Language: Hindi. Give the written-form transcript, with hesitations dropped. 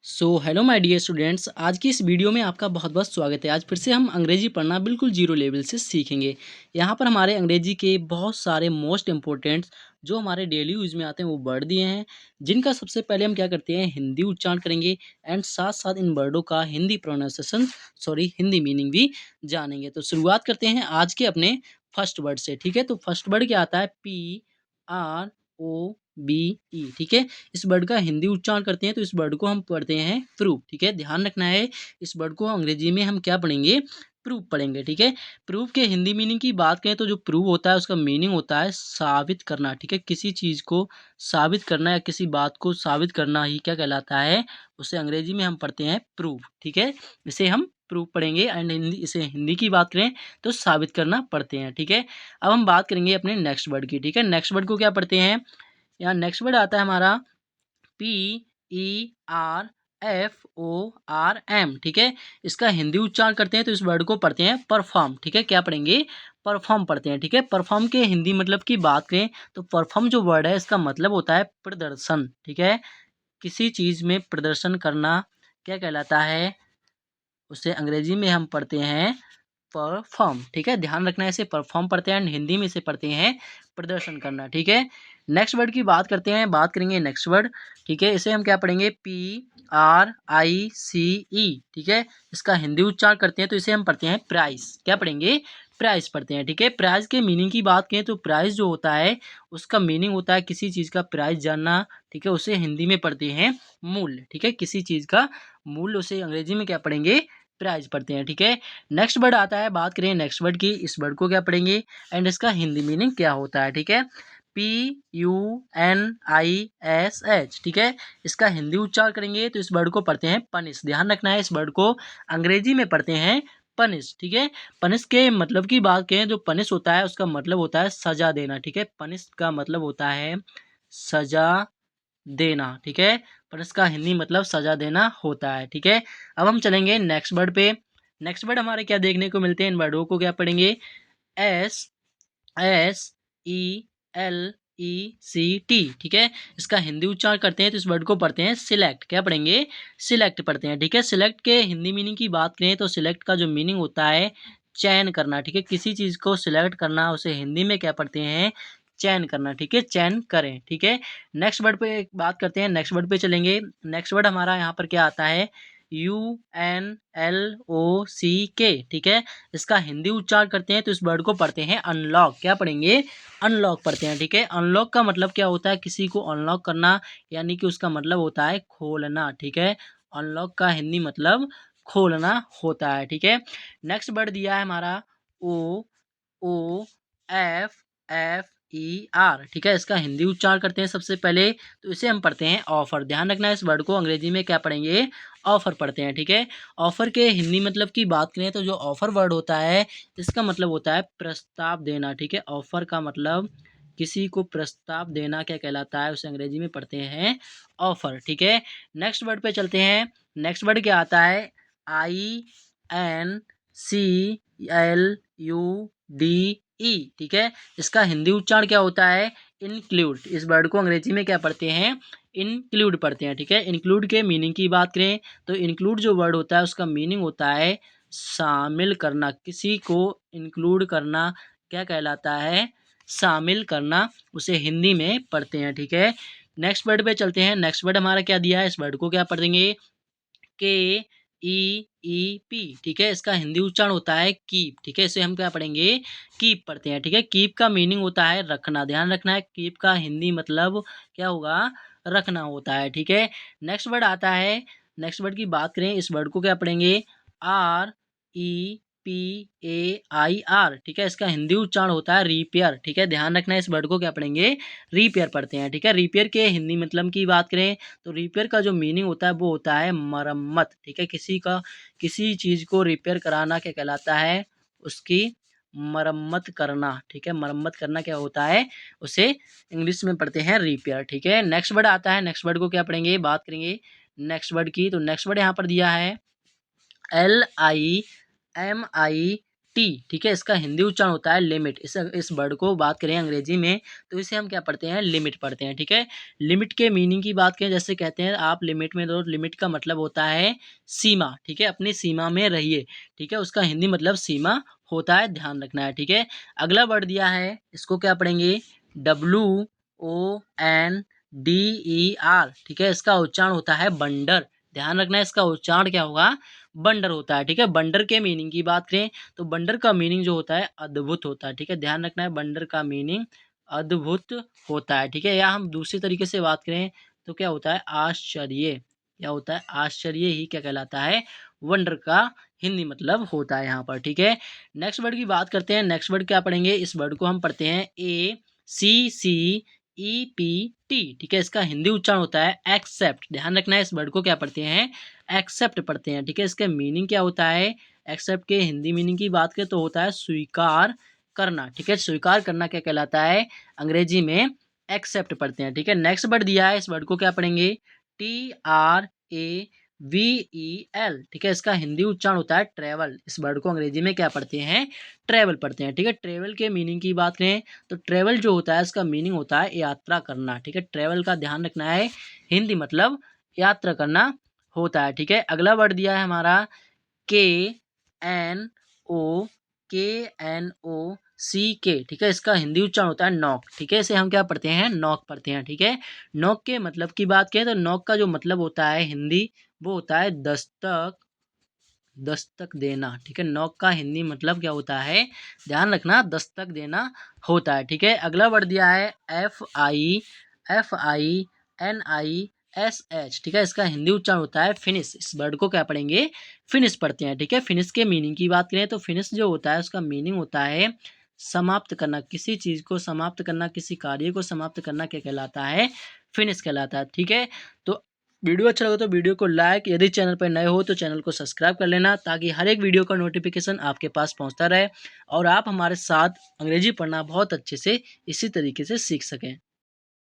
Hello my dear students. आज की इस वीडियो में आपका बहुत बहुत स्वागत है। आज फिर से हम अंग्रेजी पढ़ना बिल्कुल जीरो लेवल से सीखेंगे। यहाँ पर हमारे अंग्रेजी के बहुत सारे मोस्ट इंपॉर्टेंट जो हमारे डेली यूज में आते हैं वो वर्ड दिए हैं, जिनका सबसे पहले हम क्या करते हैं हिंदी उच्चारण करेंगे एंड साथ साथ इन वर्डों का हिंदी प्रोनाउंसिएशन हिंदी मीनिंग भी जानेंगे। तो शुरुआत करते हैं आज के अपने फर्स्ट वर्ड से। ठीक है, तो फर्स्ट वर्ड क्या आता है? PROVE। ठीक है, इस वर्ड का हिंदी उच्चारण करते हैं तो इस वर्ड को हम पढ़ते हैं प्रूफ। ठीक है, ध्यान रखना है, इस वर्ड को अंग्रेजी में हम क्या पढ़ेंगे? प्रूफ पढ़ेंगे। ठीक है, प्रूफ के हिंदी मीनिंग की बात करें तो जो प्रूव होता है उसका मीनिंग होता है साबित करना। ठीक है, किसी चीज को साबित करना या किसी बात को साबित करना ही क्या कहलाता है? उसे अंग्रेजी में हम पढ़ते हैं प्रूफ। ठीक है, इसे हम प्रूफ पढ़ेंगे एंड इसे हिंदी की बात करें तो साबित करना पढ़ते हैं। ठीक है, अब हम बात करेंगे अपने नेक्स्ट वर्ड की। ठीक है, नेक्स्ट वर्ड को क्या पढ़ते हैं? यहाँ नेक्स्ट वर्ड आता है हमारा PERFORM। ठीक है, इसका हिंदी उच्चारण करते हैं तो इस वर्ड को पढ़ते हैं परफॉर्म। ठीक है, क्या पढ़ेंगे? परफॉर्म पढ़ते हैं। ठीक है, परफॉर्म के हिंदी मतलब की बात करें तो परफॉर्म जो वर्ड है इसका मतलब होता है प्रदर्शन। ठीक है, किसी चीज में प्रदर्शन करना क्या कहलाता है? उसे अंग्रेजी में हम पढ़ते हैं परफॉर्म। ठीक है, ध्यान रखना है, इसे परफॉर्म पढ़ते हैं एंड हिंदी में इसे पढ़ते हैं प्रदर्शन करना। ठीक है, नेक्स्ट वर्ड की बात करते हैं, बात करेंगे नेक्स्ट वर्ड। ठीक है, इसे हम क्या पढ़ेंगे? PRICE। ठीक है, इसका हिंदी उच्चारण करते हैं तो इसे हम पढ़ते हैं प्राइस। क्या पढ़ेंगे? प्राइस पढ़ते हैं। ठीक है, प्राइस के मीनिंग की बात करें तो प्राइस जो होता है उसका मीनिंग होता है किसी चीज़ का प्राइस जानना। ठीक है, उसे हिंदी में पढ़ते हैं मूल्य। ठीक है, किसी चीज़ का मूल्य, उसे अंग्रेजी में क्या पढ़ेंगे? प्राइस पढ़ते हैं। ठीक है, नेक्स्ट वर्ड आता है, बात करें नेक्स्ट वर्ड की, इस वर्ड को क्या पढ़ेंगे एंड इसका हिंदी मीनिंग क्या होता है? ठीक है, PUNISH। ठीक है, इसका हिंदी उच्चारण करेंगे तो इस वर्ड को पढ़ते हैं पनिश। ध्यान रखना है, इस वर्ड को अंग्रेजी में पढ़ते हैं पनिश। ठीक है, पनिश के मतलब की बात करें, जो पनिश होता है उसका मतलब होता है सजा देना। ठीक है, पनिश का मतलब होता है सजा देना। ठीक है, पर इसका हिंदी मतलब सजा देना होता है। ठीक है, अब हम चलेंगे नेक्स्ट वर्ड पे। नेक्स्ट वर्ड हमारे क्या देखने को मिलते हैं? इन वर्डों को क्या पढ़ेंगे? SELECT। ठीक है, इसका हिंदी उच्चारण करते हैं तो इस वर्ड को पढ़ते हैं सिलेक्ट। क्या पढ़ेंगे? सिलेक्ट पढ़ते हैं। ठीक है, सिलेक्ट के हिंदी मीनिंग की बात करें तो सिलेक्ट का जो मीनिंग होता है चयन करना। ठीक है, किसी चीज को सिलेक्ट करना, उसे हिंदी में क्या पढ़ते हैं? चयन करना। ठीक है, चयन करें। ठीक है, नेक्स्ट वर्ड पे बात करते हैं, नेक्स्ट वर्ड पे चलेंगे। नेक्स्ट वर्ड हमारा यहाँ पर क्या आता है? UNLOCK। ठीक है, इसका हिंदी उच्चारण करते हैं तो इस वर्ड को पढ़ते हैं अनलॉक। क्या पढ़ेंगे? अनलॉक पढ़ते हैं। ठीक है, अनलॉक का मतलब क्या होता है? किसी को अनलॉक करना, यानी कि उसका मतलब होता है खोलना। ठीक है, अनलॉक का हिंदी मतलब खोलना होता है। ठीक है, नेक्स्ट वर्ड दिया है हमारा OOFFER। ठीक है, इसका हिंदी उच्चारण करते हैं सबसे पहले तो इसे हम पढ़ते हैं ऑफर। ध्यान रखना है, इस वर्ड को अंग्रेजी में क्या पढ़ेंगे? ऑफर पढ़ते हैं। ठीक है, ऑफर के हिंदी मतलब की बात करें तो जो ऑफर वर्ड होता है इसका मतलब होता है प्रस्ताव देना। ठीक है, ऑफर का मतलब किसी को प्रस्ताव देना क्या कहलाता है? उसे अंग्रेजी में पढ़ते हैं ऑफर। ठीक है, नेक्स्ट वर्ड पे चलते हैं। नेक्स्ट वर्ड क्या आता है? INCLUDE। ठीक है, इसका हिंदी उच्चारण क्या होता है? इंक्लूड। इस वर्ड को अंग्रेजी में क्या पढ़ते हैं? इंक्लूड पढ़ते हैं। ठीक है, इंक्लूड के मीनिंग की बात करें तो इंक्लूड जो वर्ड होता है उसका मीनिंग होता है शामिल करना। किसी को इंक्लूड करना क्या कहलाता है? शामिल करना, उसे हिंदी में पढ़ते हैं। ठीक है, नेक्स्ट वर्ड पे चलते हैं। नेक्स्ट वर्ड हमारा क्या दिया है? इस वर्ड को क्या पढ़ेंगे? KEEP। ठीक है, इसका हिंदी उच्चारण होता है कीप। ठीक है, इसे हम क्या पढ़ेंगे? कीप पढ़ते हैं। ठीक है, कीप का मीनिंग होता है रखना। ध्यान रखना है, कीप का हिंदी मतलब क्या होगा? रखना होता है। ठीक है, नेक्स्ट वर्ड आता है, नेक्स्ट वर्ड की बात करें, इस वर्ड को क्या पढ़ेंगे? REPAIR। ठीक है, इसका हिंदी उच्चारण होता है रिपेयर। ठीक है, ध्यान रखना है, इस वर्ड को क्या पढ़ेंगे? रिपेयर पढ़ते हैं। ठीक है, रिपेयर के हिंदी मतलब की बात करें तो रिपेयर का जो मीनिंग होता है वो होता है मरम्मत। ठीक है, किसी चीज़ को रिपेयर कराना क्या कहलाता है? उसकी मरम्मत करना। ठीक है, मरम्मत करना क्या होता है? उसे इंग्लिश में पढ़ते हैं रिपेयर। ठीक है, नेक्स्ट वर्ड आता है, नेक्स्ट वर्ड को क्या पढ़ेंगे? बात करेंगे नेक्स्ट वर्ड की, तो नेक्स्ट वर्ड यहाँ पर दिया है LIMITE। टी, ठीक है, इसका हिंदी उच्चारण होता है लिमिट। इस वर्ड को बात करें अंग्रेजी में तो इसे हम क्या पढ़ते हैं, लिमिट पढ़ते हैं, ठीक है। लिमिट के मीनिंग की बात करें, जैसे कहते हैं आप लिमिट में रहो, लिमिट का मतलब होता है सीमा, ठीक है, अपनी सीमा में रहिए, ठीक है, उसका हिंदी मतलब सीमा होता है, ध्यान रखना है, ठीक है। अगला वर्ड दिया है, इसको क्या पढ़ेंगे, WONDER, ठीक है, इसका उच्चारण होता है बंडर, ध्यान रखना है, इसका उच्चारण क्या होगा, बंडर होता है, ठीक है। बंडर के मीनिंग की बात करें तो बंडर का मीनिंग जो होता है अद्भुत होता है, ठीक है, ध्यान रखना है, बंडर का मीनिंग अद्भुत होता है, ठीक है। या हम दूसरी तरीके से बात करें तो क्या होता है, आश्चर्य, क्या होता है, आश्चर्य ही क्या कहलाता है, वंडर का हिंदी मतलब होता है यहाँ पर, ठीक है। नेक्स्ट वर्ड की बात करते हैं, नेक्स्ट वर्ड क्या पढ़ेंगे, इस वर्ड को हम पढ़ते हैं ACCEPT, ठीक है, इसका हिंदी उच्चारण होता है एक्सेप्ट, ध्यान रखना है, इस वर्ड को क्या पढ़ते हैं, एक्सेप्ट पढ़ते हैं, ठीक है। इसका मीनिंग क्या होता है, एक्सेप्ट के हिंदी मीनिंग की बात करें तो होता है स्वीकार करना, ठीक है, स्वीकार करना क्या कहलाता है, अंग्रेजी में एक्सेप्ट पढ़ते हैं, ठीक है। नेक्स्ट वर्ड दिया है, इस वर्ड को क्या पढ़ेंगे, TRAVEL, ठीक है, इसका हिंदी उच्चारण होता है ट्रेवल, इस वर्ड को अंग्रेजी में क्या पढ़ते हैं, ट्रेवल पढ़ते हैं, ठीक है। ट्रेवल के मीनिंग की बात करें तो ट्रेवल जो होता है इसका मीनिंग होता है यात्रा करना, ठीक है, ट्रेवल का ध्यान रखना है, हिंदी मतलब यात्रा करना होता है, ठीक है। अगला वर्ड दिया है हमारा KNOK, ठीक है, इसका हिंदी उच्चारण होता है नॉक, ठीक है, इसे हम क्या पढ़ते हैं, नॉक पढ़ते हैं, ठीक है। नॉक के मतलब की बात करें तो नॉक का जो मतलब होता है हिंदी वो होता है दस्तक, दस्तक देना, ठीक है, नॉक का हिंदी मतलब क्या होता है, ध्यान रखना, दस्तक देना होता है, ठीक है। अगला वर्ड दिया है FINISH, ठीक है, इसका हिंदी उच्चारण होता है फिनिश, इस वर्ड को क्या पढ़ेंगे, फिनिश पढ़ते हैं, ठीक है। फिनिश के मीनिंग की बात करें तो फिनिश जो होता है उसका मीनिंग होता है समाप्त करना, किसी चीज़ को समाप्त करना, किसी कार्य को समाप्त करना क्या कहलाता है, फिनिश कहलाता है, ठीक है। तो वीडियो अच्छा लगा तो वीडियो को लाइक, यदि चैनल पर नए हो तो चैनल को सब्सक्राइब कर लेना ताकि हर एक वीडियो का नोटिफिकेशन आपके पास पहुंचता रहे और आप हमारे साथ अंग्रेजी पढ़ना बहुत अच्छे से इसी तरीके से सीख सकें।